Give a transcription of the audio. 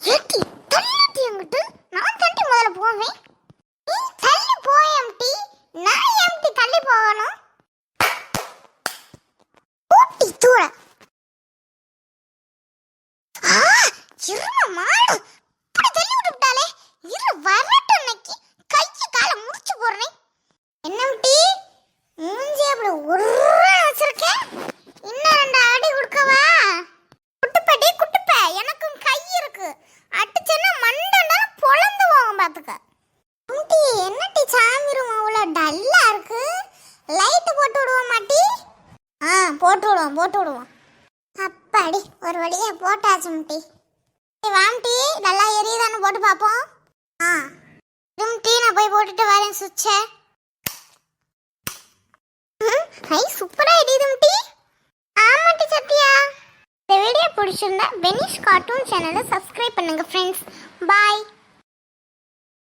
ஏட்டி தள்ளிட்டி எங்கிட்டு நான் தட்டி முதல்ல போவேன். நீ தள்ளி போயம்டி, நான் எம்டி தள்ளி போகணும். ஊட்டி தூர இரும மாடு இப்படி தள்ளி விட்டுட்டாலே. இரு வரட்டு இன்னைக்கு கையை காலை முடிச்சு போடுறேன். என்னம்டி மூஞ்சி அப்படி ஒரு வச்சிருக்கேன். இன்னும் 2 அடி கொடுக்கவா? குட்டுப்படி குட்டுப்ப, எனக்கும் கை இருக்கு. அடிச்சேன்னா மண்டை பொழந்து போகும் பாத்துக்க. குட்டி என்னட்டி சாமி ரூம் அவ்வளோ டல்லா இருக்கு? லைட் போட்டு விடுவோம் மாட்டி? போட்டு விடுவோம். அப்பாடி ஒரு வழியா போட்டாச்சு முட்டி. வாம்டி நல்லா எரியுதான்னு போட்டு பார்ப்போம். டீ நான் போய் போட்டுட்டு வரேன் சுவிட்சை. ஹை சூப்பரா எரியுது முட்டி. ஆமாட்டி சத்யா. இந்த வீடியோ பிடிச்சிருந்தா வெனிஷ் கார்ட்டூன் சேனலை சப்ஸ்கிரைப் பண்ணுங்க ஃப்ரெண்ட்ஸ். பாய்.